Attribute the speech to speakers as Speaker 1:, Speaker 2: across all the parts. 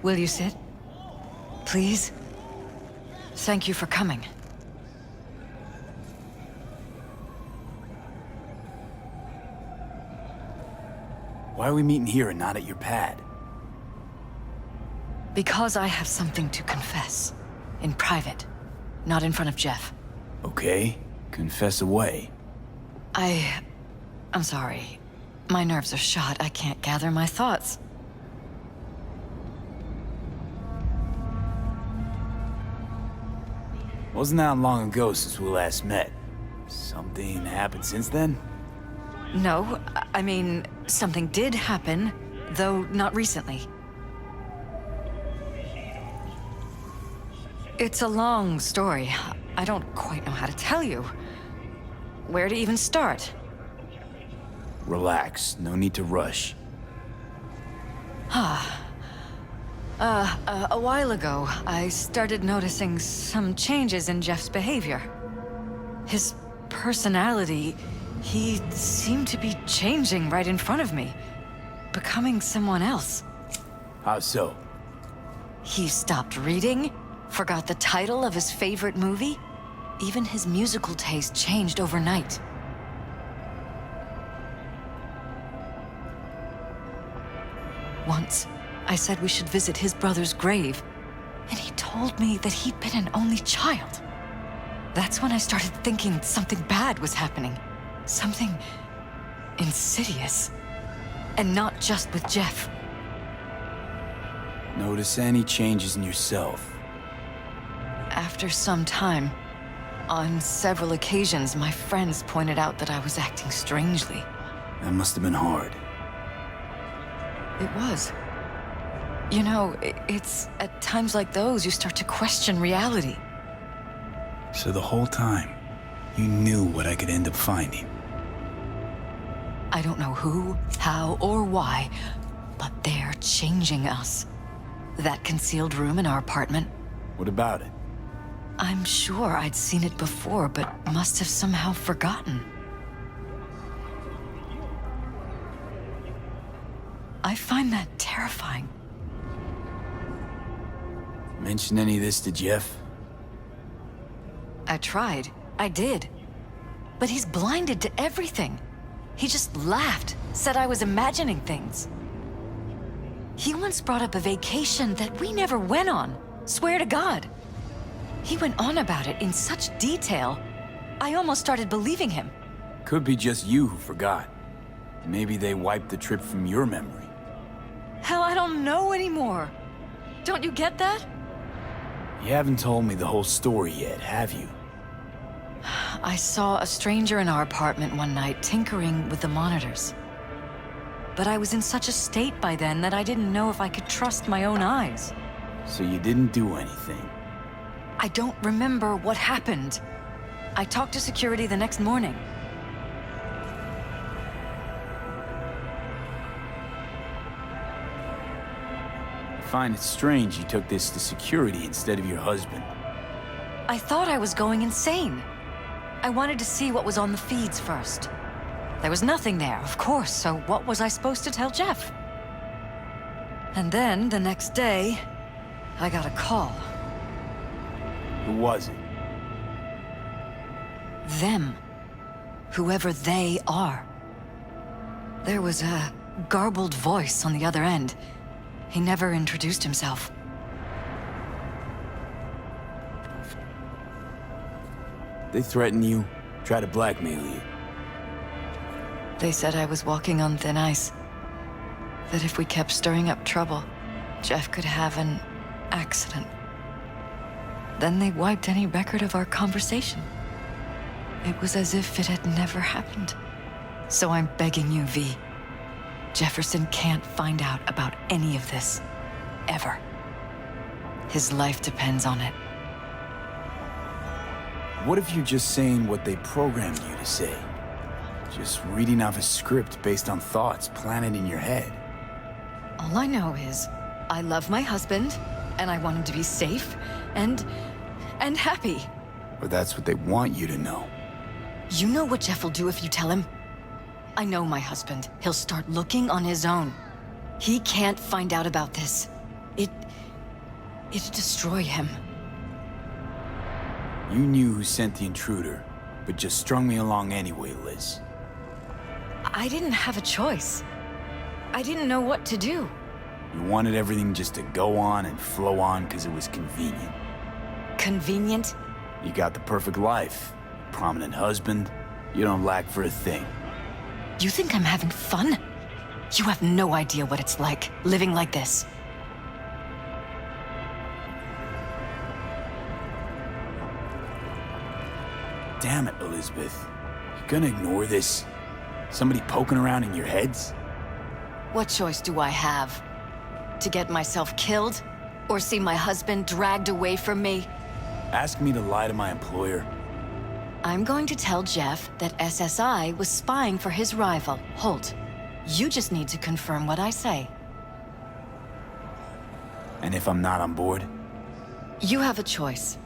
Speaker 1: Will you sit? Please? Thank you for coming.
Speaker 2: Why are we meeting here and not at your pad?
Speaker 1: Because I have something to confess. In private. Not in front of Jeff.
Speaker 2: Okay, confess away.
Speaker 1: I'm sorry. My nerves are shot. I can't gather my thoughts.
Speaker 2: Wasn't that long ago since we last met? Something happened since then?
Speaker 1: No, I mean, something did happen, though not recently. It's a long story. I don't quite know how to tell you. Where to even start?
Speaker 2: Relax, no need to rush.
Speaker 1: A while ago, I started noticing some changes in Jeff's behavior. His personality, he seemed to be changing right in front of me. Becoming someone else.
Speaker 2: How so?
Speaker 1: He stopped reading, forgot the title of his favorite movie. Even his musical taste changed overnight. Once, I said we should visit his brother's grave, and he told me that he'd been an only child. That's when I started thinking something bad was happening. Something insidious. And not just with Jeff.
Speaker 2: Notice any changes in yourself?
Speaker 1: After some time, on several occasions, my friends pointed out that I was acting strangely.
Speaker 2: That must have been hard.
Speaker 1: It was. You know, it's at times like those you start to question reality.
Speaker 2: So the whole time, you knew what I could end up finding.
Speaker 1: I don't know who, how, or why, but they're changing us. That concealed room in our apartment.
Speaker 2: What about it?
Speaker 1: I'm sure I'd seen it before, but must have somehow forgotten. I find that terrifying.
Speaker 2: Mention any of this to Jeff?
Speaker 1: I tried. I did. But he's blinded to everything. He just laughed, said I was imagining things. He once brought up a vacation that we never went on. Swear to God. He went on about it in such detail, I almost started believing him.
Speaker 2: Could be just you who forgot. Maybe they wiped the trip from your memory.
Speaker 1: Hell, I don't know anymore. Don't you get that?
Speaker 2: You haven't told me the whole story yet, have you?
Speaker 1: I saw a stranger in our apartment one night tinkering with the monitors. But I was in such a state by then that I didn't know if I could trust my own eyes.
Speaker 2: So you didn't do anything?
Speaker 1: I don't remember what happened. I talked to security the next morning.
Speaker 2: I find it strange you took this to security instead of your husband.
Speaker 1: I thought I was going insane. I wanted to see what was on the feeds first. There was nothing there, of course, so what was I supposed to tell Jeff? And then, the next day, I got a call.
Speaker 2: Who was it?
Speaker 1: Them. Whoever they are. There was a garbled voice on the other end. He never introduced himself.
Speaker 2: They threaten you, try to blackmail you.
Speaker 1: They said I was walking on thin ice. That if we kept stirring up trouble, Jeff could have an accident. Then they wiped any record of our conversation. It was as if it had never happened. So I'm begging you, V. Jefferson can't find out about any of this. Ever. His life depends on it.
Speaker 2: What if you're just saying what they programmed you to say? Just reading off a script based on thoughts planted in your head.
Speaker 1: All I know is, I love my husband, and I want him to be safe, and happy.
Speaker 2: Or that's what they want you to know.
Speaker 1: You know what Jeff will do if you tell him? I know my husband. He'll start looking on his own. He can't find out about this. It'd destroy him.
Speaker 2: You knew who sent the intruder, but just strung me along anyway, Liz.
Speaker 1: I didn't have a choice. I didn't know what to do.
Speaker 2: You wanted everything just to go on and flow on because it was convenient.
Speaker 1: Convenient?
Speaker 2: You got the perfect life. Prominent husband. You don't lack for a thing.
Speaker 1: You think I'm having fun? You have no idea what it's like, living like this.
Speaker 2: Damn it, Elizabeth. You gonna ignore this? Somebody poking around in your heads?
Speaker 1: What choice do I have? To get myself killed? Or see my husband dragged away from me?
Speaker 2: Ask me to lie to my employer.
Speaker 1: I'm going to tell Jeff that SSI was spying for his rival, Holt. You just need to confirm what I say.
Speaker 2: And if I'm not on board?
Speaker 1: You have a choice.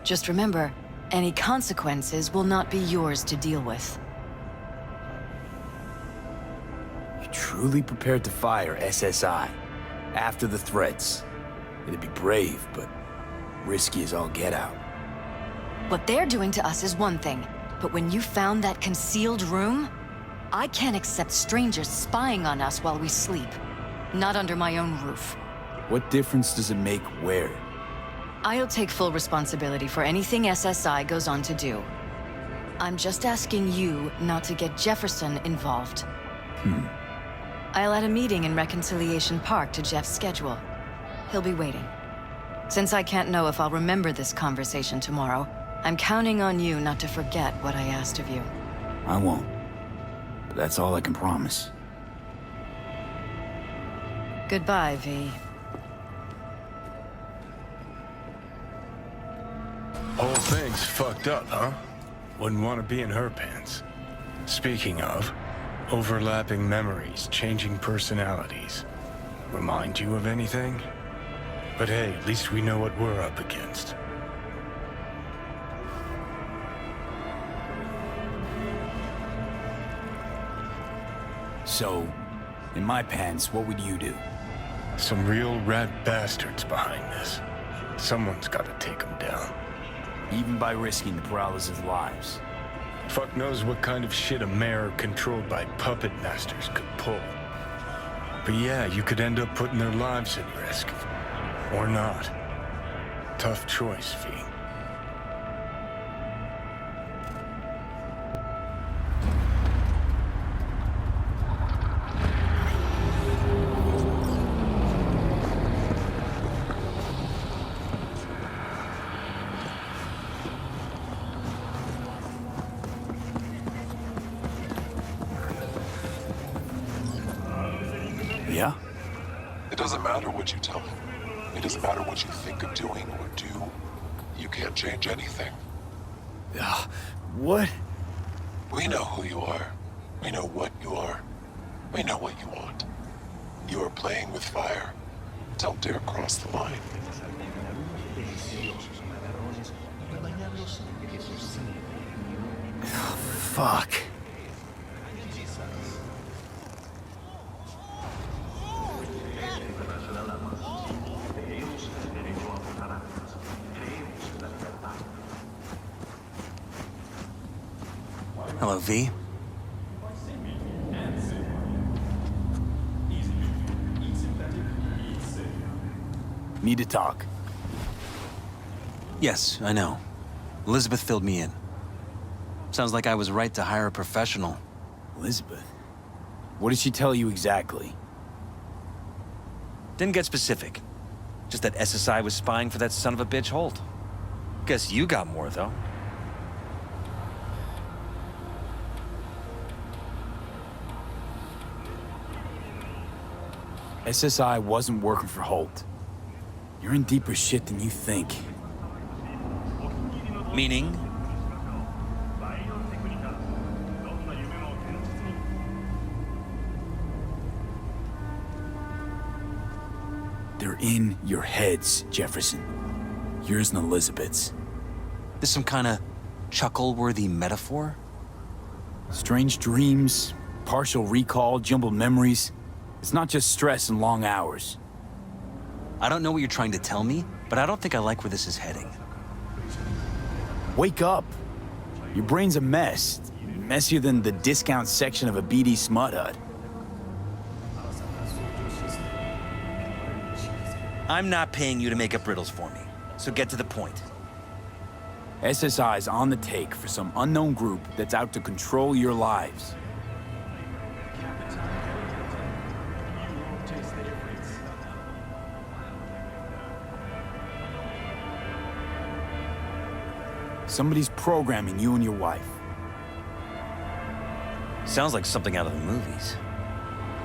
Speaker 1: Just remember, any consequences will not be yours to deal with.
Speaker 2: You truly prepared to fire SSI after the threats? It'd be brave, but risky as all get out.
Speaker 1: What they're doing to us is one thing, but when you found that concealed room, I can't accept strangers spying on us while we sleep. Not under my own roof.
Speaker 2: What difference does it make where?
Speaker 1: I'll take full responsibility for anything SSI goes on to do. I'm just asking you not to get Jefferson involved. I'll add a meeting in Reconciliation Park to Jeff's schedule. He'll be waiting. Since I can't know if I'll remember this conversation tomorrow, I'm counting on you not to forget what I asked of you.
Speaker 2: I won't. But that's all I can promise.
Speaker 1: Goodbye, V.
Speaker 3: Whole thing's fucked up, huh? Wouldn't want to be in her pants. Speaking of, overlapping memories, changing personalities. Remind you of anything? But hey, at least we know what we're up against.
Speaker 2: So, in my pants, what would you do?
Speaker 3: Some real rat bastards behind this. Someone's got to take them down.
Speaker 2: Even by risking the Peralez's lives.
Speaker 3: Fuck knows what kind of shit a mayor controlled by puppet masters could pull. But yeah, you could end up putting their lives at risk. Or not. Tough choice, V.
Speaker 2: Yeah?
Speaker 4: It doesn't matter what you tell me. It doesn't matter what you think of doing or do. You can't change anything.
Speaker 2: What?
Speaker 4: We know who you are. We know what you are. We know what you want. You are playing with fire. Don't dare cross the line.
Speaker 2: Fuck.
Speaker 5: Hello, V.
Speaker 2: Need to talk.
Speaker 5: Yes, I know. Elizabeth filled me in. Sounds like I was right to hire a professional.
Speaker 2: Elizabeth? What did she tell you exactly?
Speaker 5: Didn't get specific. Just that SSI was spying for that son of a bitch Holt. Guess you got more, though.
Speaker 2: SSI wasn't working for Holt. You're in deeper shit than you think.
Speaker 5: Meaning?
Speaker 2: They're in your heads, Jefferson. Yours and Elizabeth's.
Speaker 5: This some kind of chuckle-worthy metaphor?
Speaker 2: Strange dreams, partial recall, jumbled memories. It's not just stress and long hours.
Speaker 5: I don't know what you're trying to tell me, but I don't think I like where this is heading.
Speaker 2: Wake up. Your brain's a mess. Messier than the discount section of a BD smut hut.
Speaker 5: I'm not paying you to make up riddles for me, so get to the point.
Speaker 2: SSI's on the take for some unknown group that's out to control your lives. Somebody's programming you and your wife.
Speaker 5: Sounds like something out of the movies.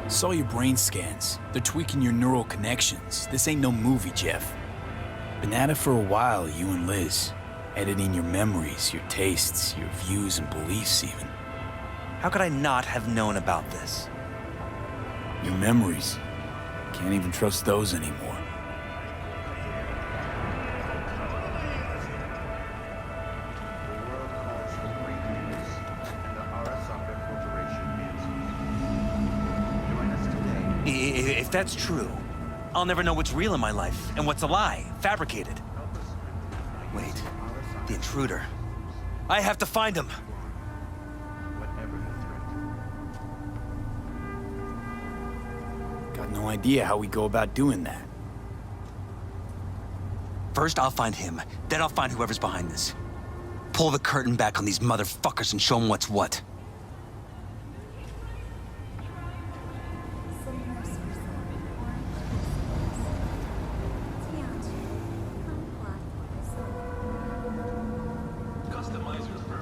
Speaker 2: Saw your brain scans. They're tweaking your neural connections. This ain't no movie, Jeff. Been at it for a while, you and Liz. Editing your memories, your tastes, your views and beliefs even.
Speaker 5: How could I not have known about this?
Speaker 2: Your memories. Can't even trust those anymore.
Speaker 5: If that's true, I'll never know what's real in my life and what's a lie, fabricated. Wait, the intruder. I have to find him.
Speaker 2: Got no idea how we go about doing that.
Speaker 5: First, I'll find him. Then I'll find whoever's behind this. Pull the curtain back on these motherfuckers and show them what's what.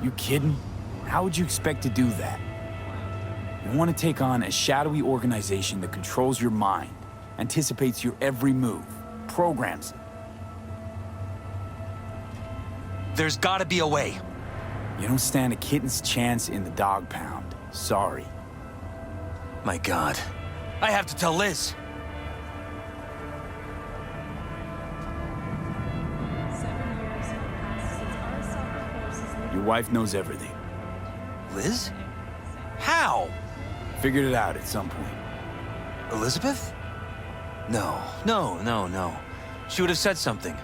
Speaker 2: You kidding? How would you expect to do that? You want to take on a shadowy organization that controls your mind, anticipates your every move, programs it.
Speaker 5: There's gotta be a way.
Speaker 2: You don't stand a kitten's chance in the dog pound. Sorry.
Speaker 5: My God. I have to tell Liz.
Speaker 2: Your wife knows everything.
Speaker 5: Liz? How?
Speaker 2: Figured it out at some point.
Speaker 5: Elizabeth? No. She would have said something.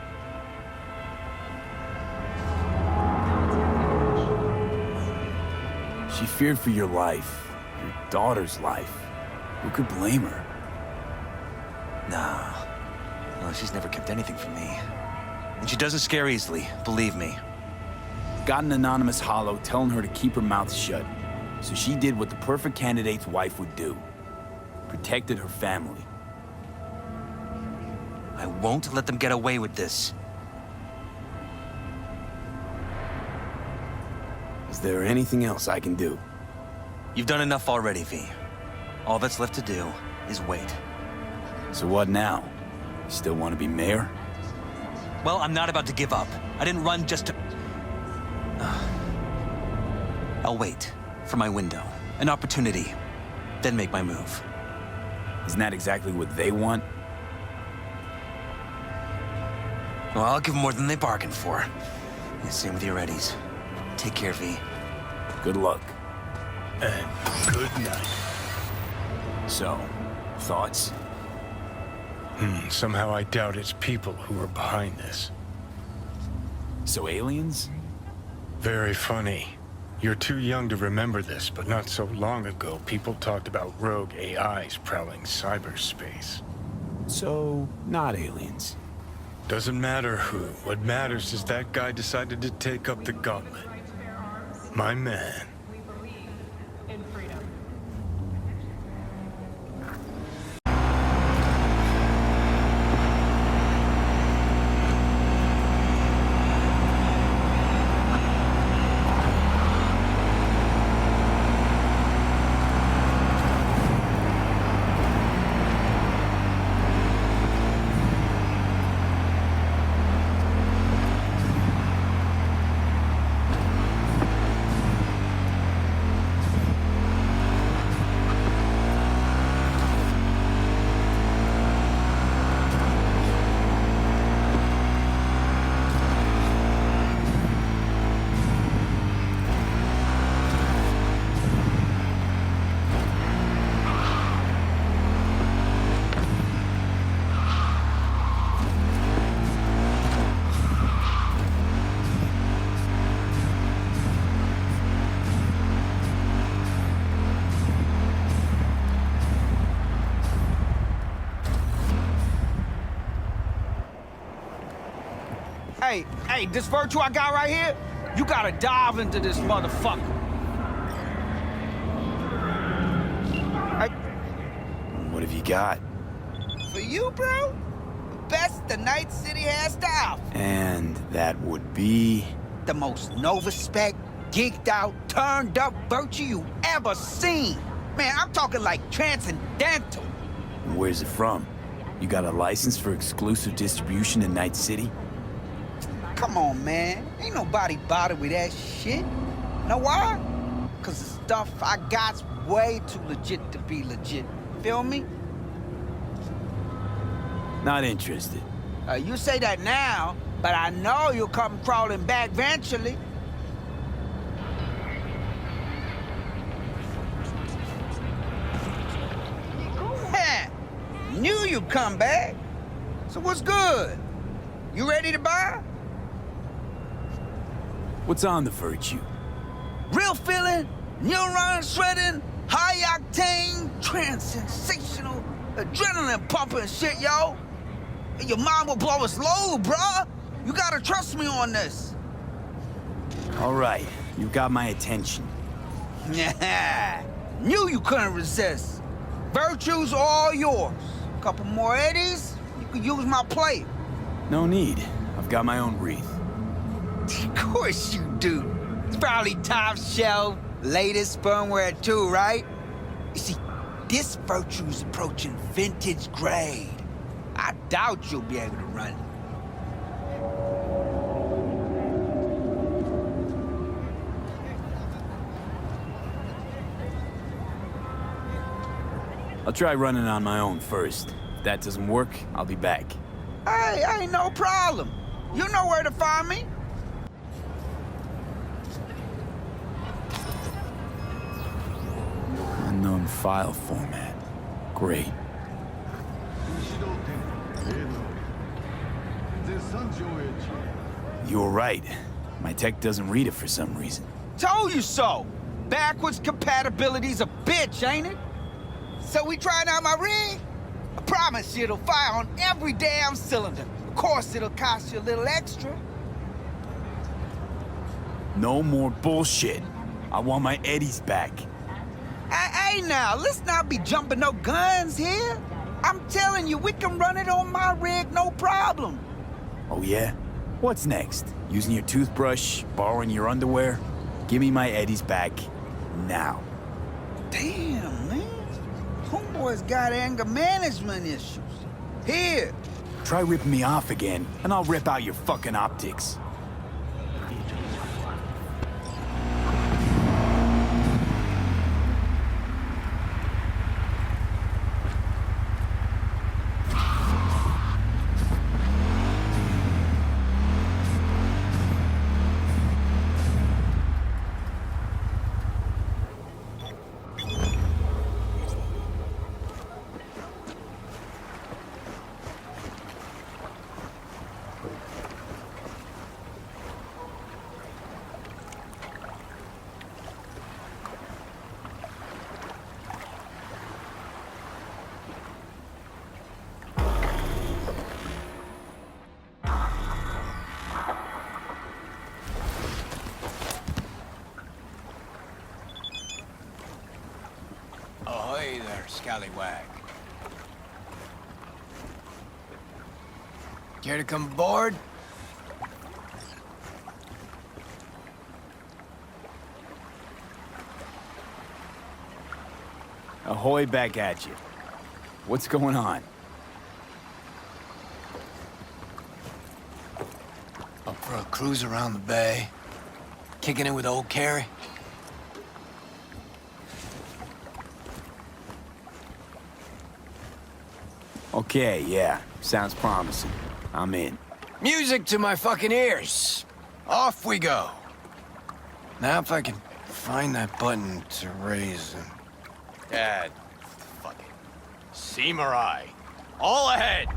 Speaker 2: She feared for your life, your daughter's life. Who could blame her?
Speaker 5: Nah. No, she's never kept anything from me. And she doesn't scare easily, believe me.
Speaker 2: Got an anonymous holo telling her to keep her mouth shut. So she did what the perfect candidate's wife would do. Protected her family.
Speaker 5: I won't let them get away with this.
Speaker 2: Is there anything else I can do?
Speaker 5: You've done enough already, V. All that's left to do is wait.
Speaker 2: So what now? Still want to be mayor?
Speaker 5: Well, I'm not about to give up. I didn't run just to... I'll wait for my window, an opportunity, then make my move.
Speaker 2: Isn't that exactly what they want?
Speaker 5: Well, I'll give them more than they bargained for. And same with your Eddies. Take care, V.
Speaker 2: Good luck.
Speaker 3: And good night.
Speaker 2: So, thoughts?
Speaker 3: Somehow I doubt it's people who are behind this.
Speaker 2: So aliens?
Speaker 3: Very funny. You're too young to remember this, but not so long ago, people talked about rogue AIs prowling cyberspace.
Speaker 2: So, not aliens.
Speaker 3: Doesn't matter who. What matters is that guy decided to take up the gauntlet. My man.
Speaker 6: Hey, this virtue I got right here, you gotta dive into this motherfucker.
Speaker 2: What have you got?
Speaker 6: For you, bro, the best the Night City has to offer.
Speaker 2: And that would be...
Speaker 6: The most Nova-spec, geeked out, turned up virtue you ever seen. Man, I'm talking like transcendental.
Speaker 2: Where's it from? You got a license for exclusive distribution in Night City?
Speaker 6: Come on, man. Ain't nobody bothered with that shit. Know why? Cause the stuff I got's way too legit to be legit. Feel me?
Speaker 2: Not interested.
Speaker 6: You say that now, but I know you'll come crawling back eventually. Heh, knew you'd come back. So what's good? You ready to buy?
Speaker 2: What's on the virtue?
Speaker 6: Real feeling, neuron shredding, high octane, trans-sensational, adrenaline pumping shit, yo. And your mind will blow its load, bruh. You gotta trust me on this.
Speaker 2: All right, you got my attention.
Speaker 6: Knew you couldn't resist. Virtue's all yours. Couple more eddies, you can use my plate.
Speaker 2: No need. I've got my own wreath.
Speaker 6: Of course you do. It's probably top shelf, latest firmware too, right? You see, this virtue's approaching vintage grade. I doubt you'll be able to run it.
Speaker 2: I'll try running on my own first. If that doesn't work, I'll be back.
Speaker 6: Hey, ain't no problem. You know where to find me.
Speaker 2: Unknown file format. Great. You were right. My tech doesn't read it for some reason.
Speaker 6: Told you so. Backwards compatibility's a bitch, ain't it? So we trying out my rig? I promise you it'll fire on every damn cylinder. Of course it'll cost you a little extra.
Speaker 2: No more bullshit. I want my eddies back.
Speaker 6: Hey, now, let's not be jumping no guns here. I'm telling you, we can run it on my rig, no problem.
Speaker 2: Oh yeah? What's next? Using your toothbrush? Borrowing your underwear? Give me my eddies back. Now.
Speaker 6: Damn, man. Homeboy's got anger management issues. Here.
Speaker 2: Try ripping me off again, and I'll rip out your fucking optics.
Speaker 7: Ahoy there, scallywag. Care to come aboard?
Speaker 2: Ahoy back at you. What's going on?
Speaker 7: Up for a cruise around the bay? Kicking it with old Carrie?
Speaker 2: Okay, yeah. Sounds promising. I'm in.
Speaker 7: Music to my fucking ears. Off we go. Now if I can find that button to raise him.
Speaker 8: Dad, fucking samurai. All ahead!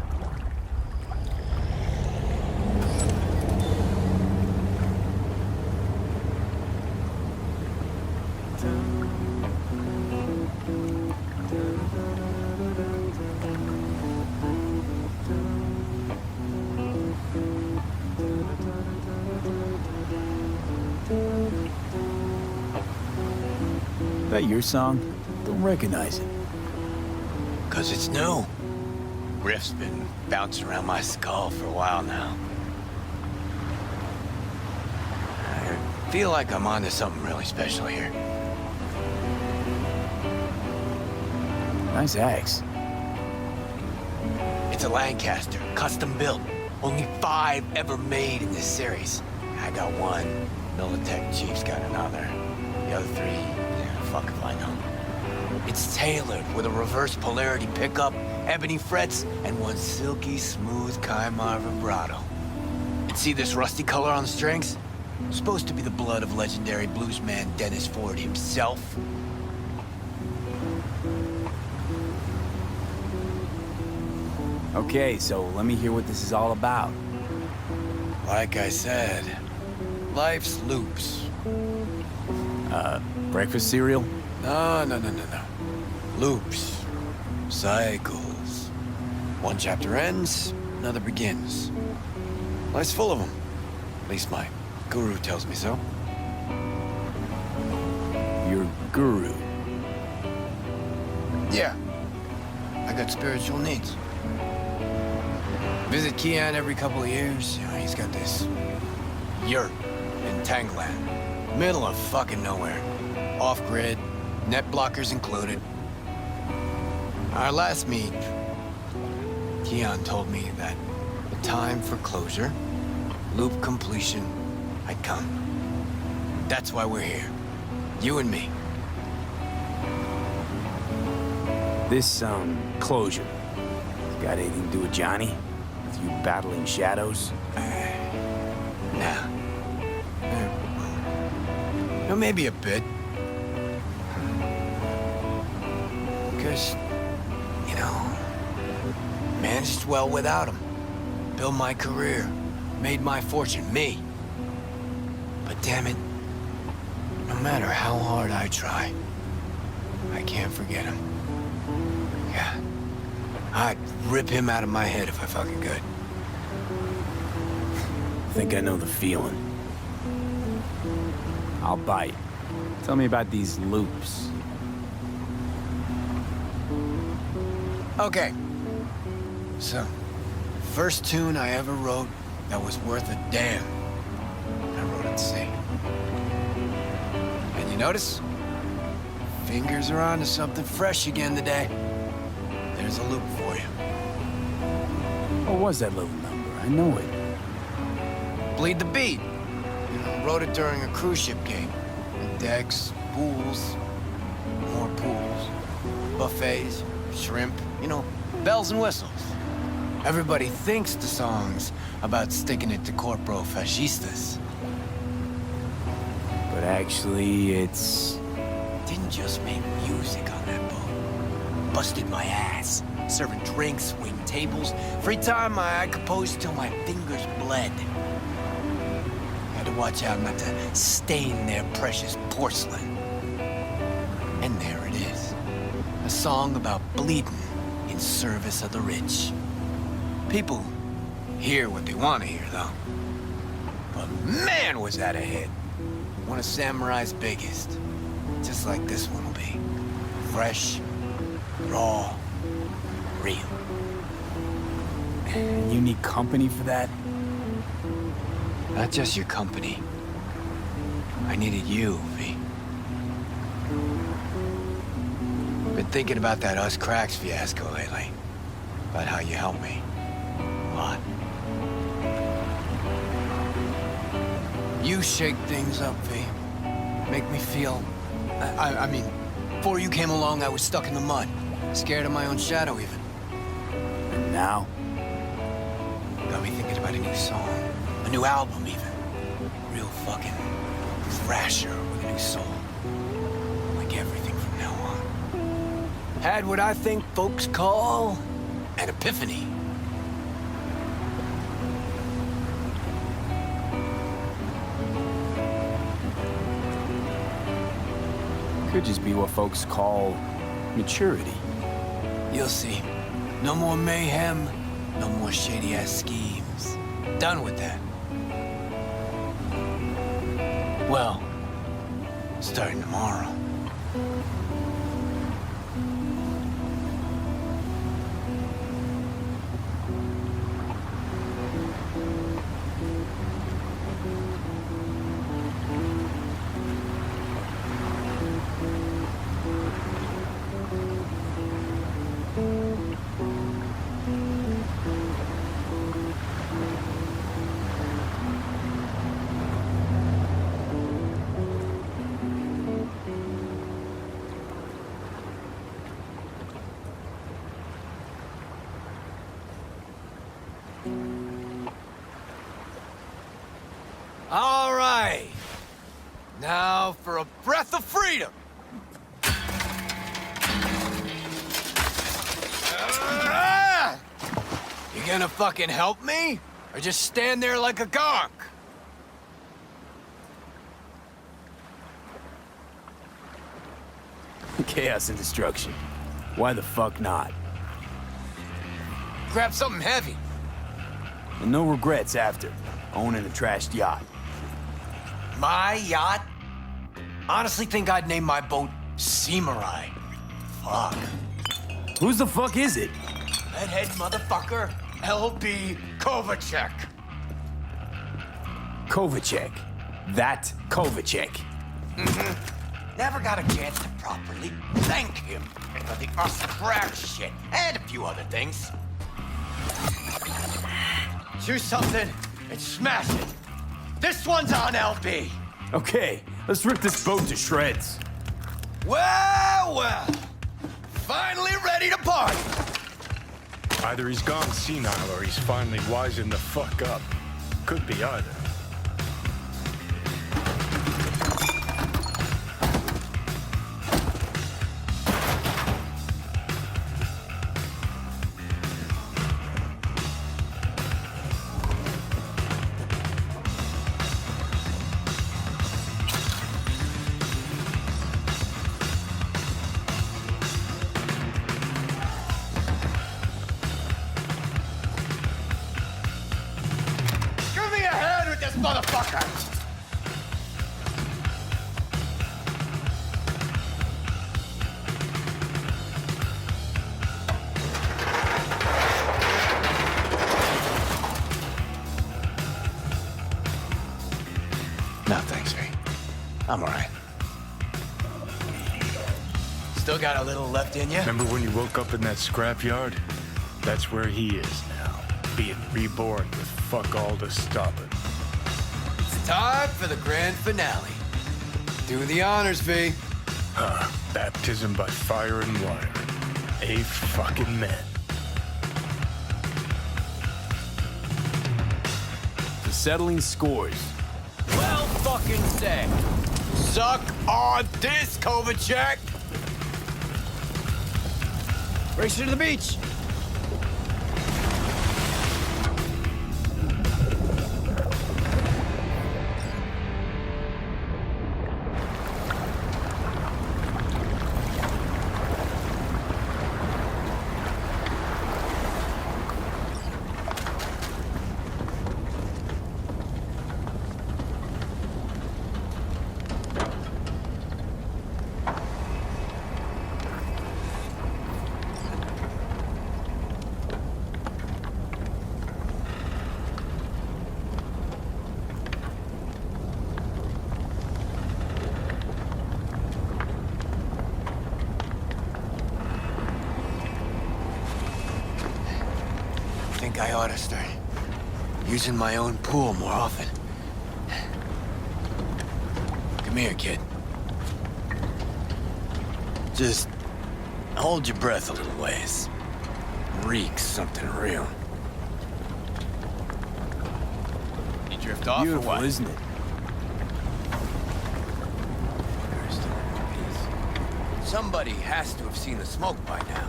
Speaker 2: that your song? Don't recognize it.
Speaker 8: 'Cause it's new. Riff's been bouncing around my skull for a while now. I feel like I'm onto something really special here.
Speaker 2: Nice axe.
Speaker 8: It's a Lancaster, custom built. Only 5 ever made in this series. I got one. Militech Chief's got another. The other 3, yeah, fuck if I know. It's tailored with a reverse polarity pickup, ebony frets, and one silky smooth Kaimar vibrato. And see this rusty color on the strings? Supposed to be the blood of legendary bluesman Dennis Ford himself.
Speaker 2: Okay, so let me hear what this is all about.
Speaker 7: Like I said, life's loops.
Speaker 2: Breakfast cereal?
Speaker 7: No. Loops. Cycles. One chapter ends, another begins. Life's full of them. At least my guru tells me so.
Speaker 2: Your guru.
Speaker 7: Yeah. I got spiritual needs. Visit Kian every couple of years. You know, he's got this yurt in Tangland. Middle of fucking nowhere. Off-grid, net blockers included. Our last meet, Kian told me that the time for closure, loop completion, had come. That's why we're here. You and me.
Speaker 2: This, closure. Got anything to do with Johnny? With you battling shadows?
Speaker 7: Nah. No, maybe a bit. Because, you know, managed well without him. Built my career. Made my fortune. Me. But damn it, no matter how hard I try, I can't forget him. Yeah. I'd rip him out of my head if I fucking could.
Speaker 2: Think I know the feeling. I'll bite. Tell me about these loops.
Speaker 7: Okay. So, first tune I ever wrote that was worth a damn. I wrote it C. And you notice? Fingers are on to something fresh again today. There's a loop for you.
Speaker 2: What was that little number? I know it.
Speaker 7: Bleed the beat. You know, wrote it during a cruise ship game. Decks, pools, more pools, buffets, shrimp, you know, bells and whistles. Everybody thinks the song's about sticking it to corporo fascistas.
Speaker 2: But actually, it's...
Speaker 8: Didn't just make music on that boat. Busted my ass. Serving drinks, waiting tables. Free time, I composed till my fingers bled. Had to watch out not to stain their precious porcelain. And there it is. A song about bleeding in service of the rich.
Speaker 7: People hear what they want to hear, though. But man, was that a hit. One of Samurai's biggest. Just like this one will be. Fresh, raw, real.
Speaker 2: And you need company for that?
Speaker 7: Not just your company. I needed you, V. Been thinking about that Us Cracks fiasco lately. About how you helped me. A lot. You shake things up, V. Make me feel... I mean, before you came along, I was stuck in the mud. Scared of my own shadow, even.
Speaker 2: And now?
Speaker 7: Got me thinking about a new song. A new album, even. Real fucking thrasher with a new soul. Like everything from now on. Had what I think folks call an epiphany.
Speaker 2: Could just be what folks call maturity.
Speaker 7: You'll see. No more mayhem, no more shady-ass schemes. Done with that. Well, starting tomorrow. All right. Now for a breath of freedom. You gonna fucking help me? Or just stand there like a gonk?
Speaker 2: Chaos and destruction. Why the fuck not?
Speaker 7: Grab something heavy.
Speaker 2: And no regrets after owning a trashed yacht.
Speaker 7: My yacht? Honestly think I'd name my boat Samurai. Fuck.
Speaker 2: Whose the fuck is it?
Speaker 7: Redhead motherfucker, L.B. Kovacek.
Speaker 2: Kovacek. That Kovacek.
Speaker 7: Never got a chance to properly thank him for the crack shit and a few other things. Choose something and smash it. This one's on LB.
Speaker 2: Okay, let's rip this boat to shreds.
Speaker 7: Well. Finally ready to party.
Speaker 3: Either he's gone senile or he's finally wising the fuck up. Could be either.
Speaker 7: Give me a hand with this motherfucker. No, thanks, V. I'm all right. Still got a little left in you?
Speaker 3: Remember when you woke up in that scrapyard? That's where he is now, being reborn with fuck all to stop it.
Speaker 7: It's time for the grand finale. Do the honors, V.
Speaker 3: Baptism by fire and water. A fucking man.
Speaker 2: The settling scores.
Speaker 7: Well fucking said. Suck on this, Kovacek. Race you to the beach. I think I ought to start using my own pool more often. Come here, kid. Just hold your breath a little ways. Reek something real. You drift off or
Speaker 2: Beautiful,
Speaker 7: what?
Speaker 2: isn't it?
Speaker 7: Somebody has to have seen the smoke by now.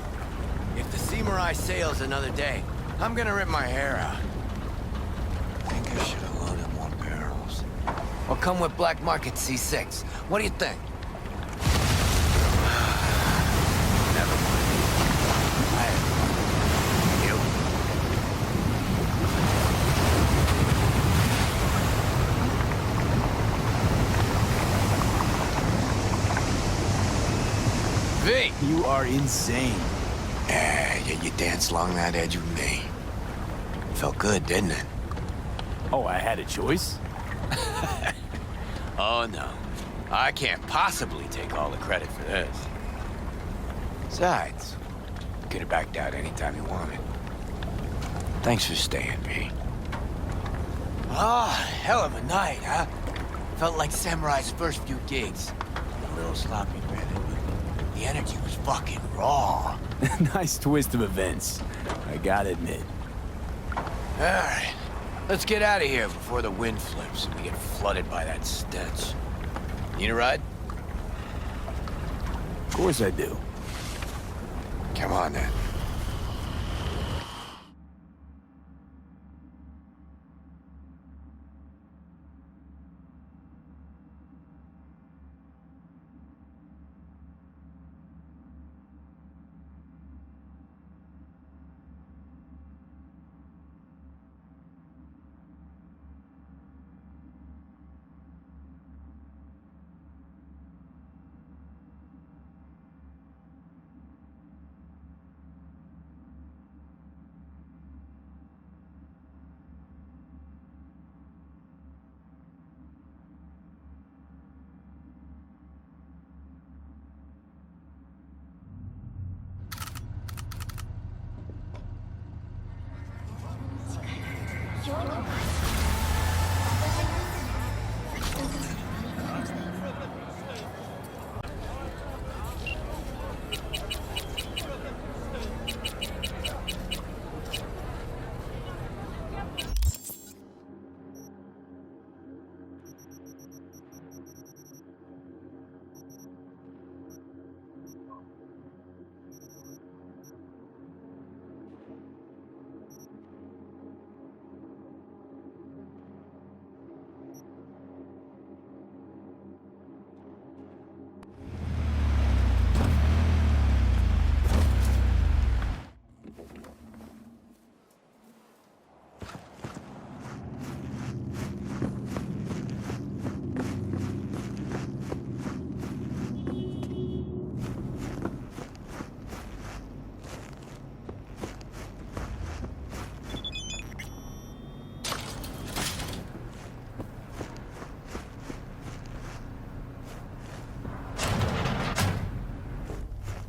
Speaker 7: If the Samurai sails another day, I'm gonna rip my hair out. I think I should have loaded more barrels. Or come with Black Market C6. What do you think? Never mind. You?
Speaker 2: You are insane.
Speaker 7: Yet you danced along that edge with me. Felt good, didn't it?
Speaker 2: Oh, I had a choice?
Speaker 7: Oh, no. I can't possibly take all the credit for this. Besides, you could have backed out anytime you wanted. Thanks for staying, V. Ah, hell of a night, huh? Felt like Samurai's first few gigs. A little sloppy, granted, but the energy was fucking raw.
Speaker 2: Nice twist of events, I gotta admit.
Speaker 7: All right, let's get out of here before the wind flips and we get flooded by that stench. Need a ride?
Speaker 2: Of course I do.
Speaker 7: Come on, then.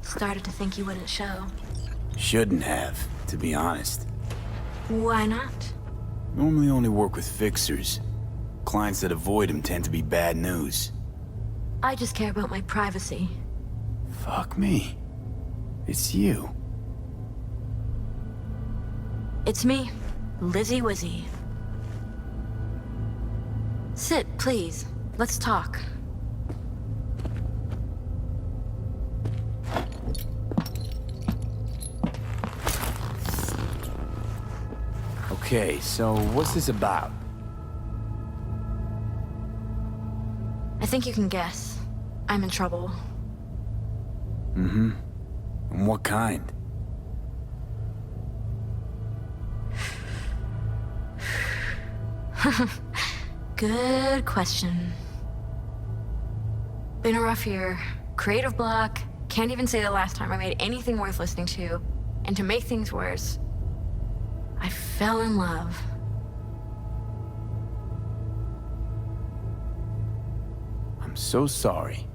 Speaker 9: Started to think you wouldn't show.
Speaker 2: Shouldn't have, to be honest.
Speaker 9: Why not?
Speaker 2: Normally only work with fixers. Clients that avoid him tend to be bad news.
Speaker 9: I just care about my privacy.
Speaker 2: Fuck me. It's you.
Speaker 9: It's me, Lizzie Wizzy. Sit, please. Let's talk.
Speaker 2: Okay, so what's this about?
Speaker 9: I think you can guess. I'm in trouble.
Speaker 2: Mm-hmm. And what kind?
Speaker 9: Good question. Been a rough year. Creative block. Can't even say the last time I made anything worth listening to. And to make things worse, I fell in love.
Speaker 2: I'm so sorry.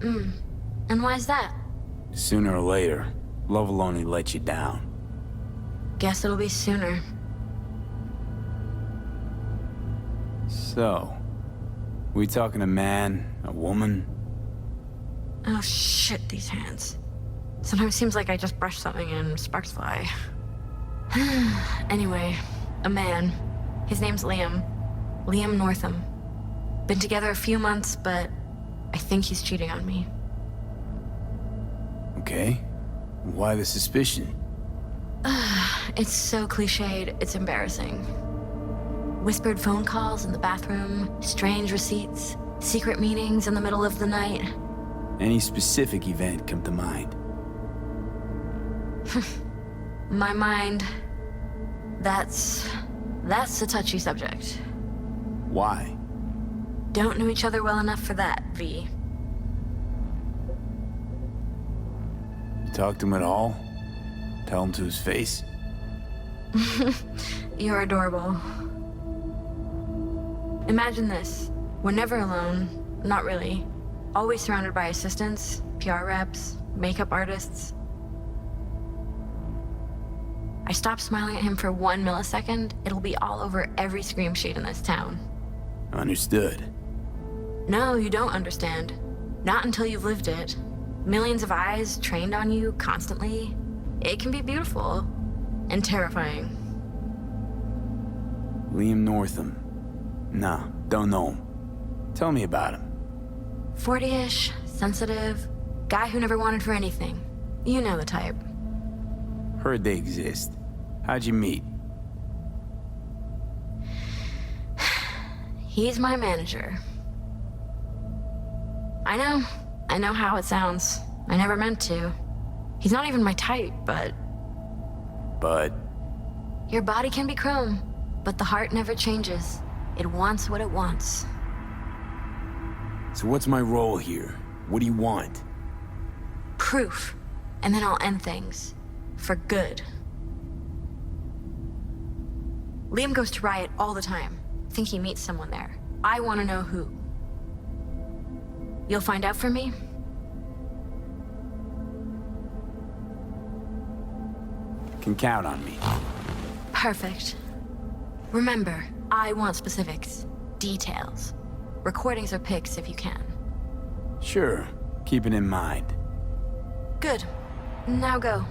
Speaker 9: And why is that?
Speaker 2: Sooner or later, love will only let you down.
Speaker 9: Guess it'll be sooner.
Speaker 2: So, we talking a man, a woman?
Speaker 9: Oh shit, these hands. Sometimes it seems like I just brush something and sparks fly. Anyway, a man. His name's Liam. Liam Northam. Been together a few months, but I think he's cheating on me.
Speaker 2: Okay. Why the suspicion?
Speaker 9: It's so cliched, it's embarrassing. Whispered phone calls in the bathroom, strange receipts, secret meetings in the middle of the night.
Speaker 2: Any specific event come to mind?
Speaker 9: My mind, that's a touchy subject.
Speaker 2: Why?
Speaker 9: Don't know each other well enough for that, V.
Speaker 2: Talk to him at all? Tell him to his face?
Speaker 9: You're adorable. Imagine this. We're never alone. Not really. Always surrounded by assistants, PR reps, makeup artists. I stop smiling at him for 1 millisecond, it'll be all over every scream sheet in this town.
Speaker 2: Understood.
Speaker 9: No, you don't understand. Not until you've lived it. Millions of eyes trained on you constantly. It can be beautiful and terrifying.
Speaker 2: Liam Northam. Nah, don't know him. Tell me about him.
Speaker 9: 40-ish, sensitive, guy who never wanted for anything. You know the type.
Speaker 2: Heard they exist. How'd you meet?
Speaker 9: He's my manager. I know how it sounds. I never meant to. He's not even my type, but...
Speaker 2: But?
Speaker 9: Your body can be chrome, but the heart never changes. It wants what it wants.
Speaker 2: So what's my role here? What do you want?
Speaker 9: Proof. And then I'll end things. For good. Liam goes to Riot all the time. Think he meets someone there. I want to know who. You'll find out for me?
Speaker 2: Can count on me.
Speaker 9: Perfect. Remember, I want specifics. Details. Recordings or pics if you can.
Speaker 2: Sure. Keep it in mind.
Speaker 9: Good. Now go.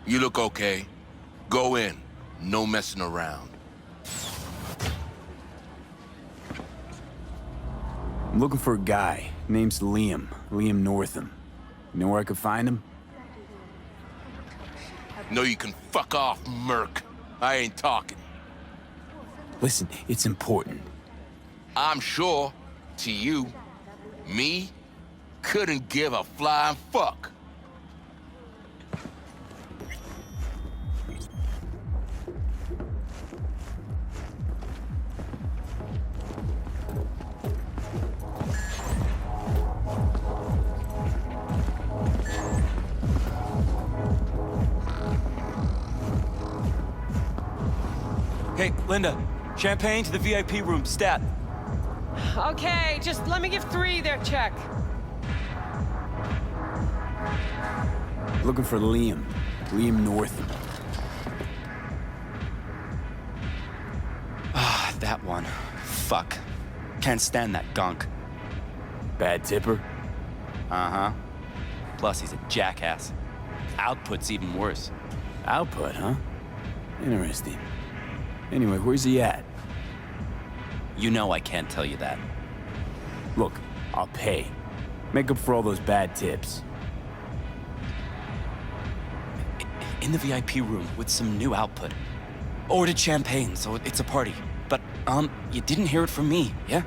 Speaker 10: You look okay. Go in. No messing around.
Speaker 2: I'm looking for a guy. Name's Liam. Liam Northam. You know where I could find him?
Speaker 10: No, you can fuck off, Merc. I ain't talking.
Speaker 2: Listen, it's important.
Speaker 10: I'm sure, to you, me, couldn't give a flying fuck.
Speaker 5: Hey, Linda, champagne to the VIP room, stat.
Speaker 11: Okay, just let me give 3 there, check.
Speaker 2: Looking for Liam. Liam Northam.
Speaker 12: Ah, that one. Fuck. Can't stand that gunk.
Speaker 2: Bad tipper?
Speaker 12: Uh-huh. Plus, he's a jackass. Output's even worse.
Speaker 2: Output, huh? Interesting. Anyway, where's he at?
Speaker 12: You know I can't tell you that.
Speaker 2: Look, I'll pay. Make up for all those bad tips.
Speaker 12: In the VIP room with some new output. Ordered champagne, so it's a party. But, you didn't hear it from me, yeah?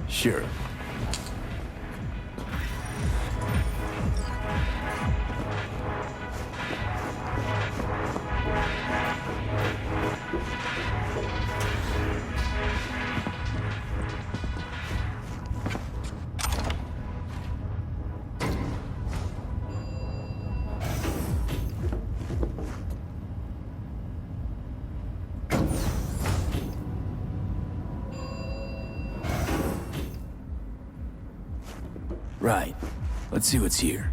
Speaker 2: Sure. Right. Let's see what's here.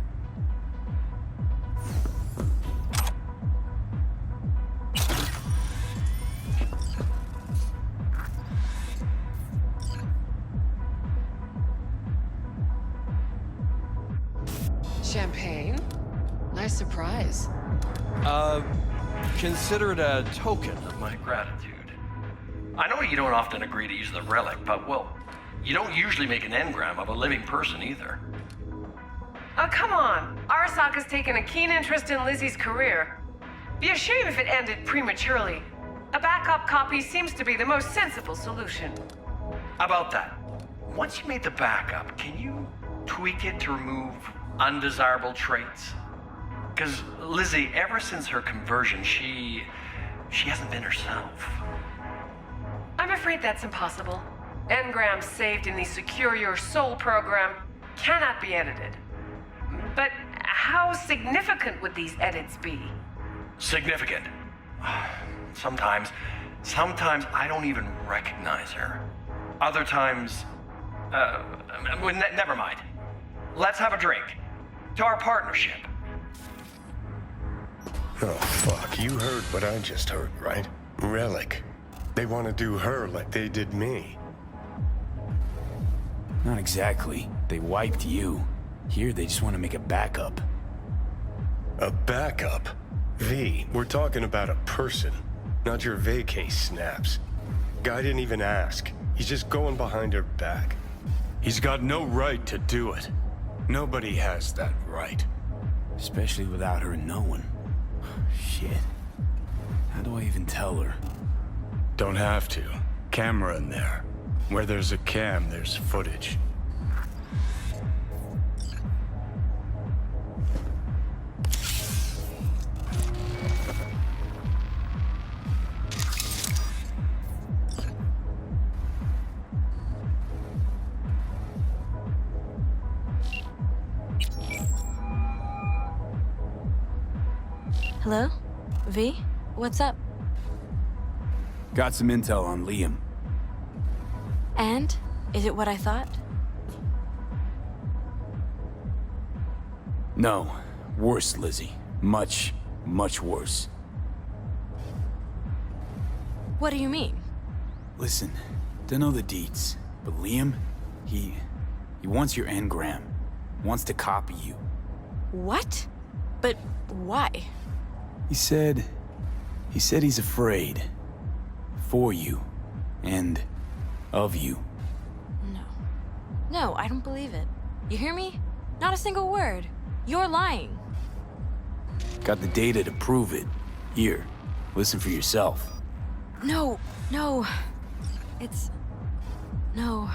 Speaker 11: Champagne? Nice surprise.
Speaker 13: Consider it a token of my gratitude. I know you don't often agree to use the relic, but, well, you don't usually make an engram of a living person either.
Speaker 11: Oh, come on. Arasaka's taken a keen interest in Lizzie's career. Be a shame if it ended prematurely. A backup copy seems to be the most sensible solution.
Speaker 13: About that, once you made the backup, can you tweak it to remove undesirable traits? Because Lizzie, ever since her conversion, she hasn't been herself.
Speaker 11: I'm afraid that's impossible. Engrams saved in the Secure Your Soul program cannot be edited. But how significant would these edits be?
Speaker 13: Significant. Sometimes I don't even recognize her. Other times, never mind. Let's have a drink. To our partnership.
Speaker 3: Oh, fuck. You heard what I just heard, right? Relic. They want to do her like they did me.
Speaker 2: Not exactly. They wiped you. Here, they just want to make a backup.
Speaker 3: A backup? V, we're talking about a person, not your vacay snaps. Guy didn't even ask. He's just going behind her back. He's got no right to do it. Nobody has that right.
Speaker 2: Especially without her knowing. Shit. How do I even tell her?
Speaker 3: Don't have to. Camera in there. Where there's a cam, there's footage.
Speaker 9: Hello? V? What's up?
Speaker 2: Got some intel on Liam.
Speaker 9: And? Is it what I thought?
Speaker 2: No. Worse, Lizzie. Much, much worse.
Speaker 9: What do you mean?
Speaker 2: Listen, don't know the deets, but Liam, he wants your engram. Wants to copy you.
Speaker 9: What? But why?
Speaker 2: He said he's afraid. For you. And of you.
Speaker 9: No, I don't believe it. You hear me? Not a single word. You're lying.
Speaker 2: Got the data to prove it. Here, listen for yourself.
Speaker 9: No. It's... No.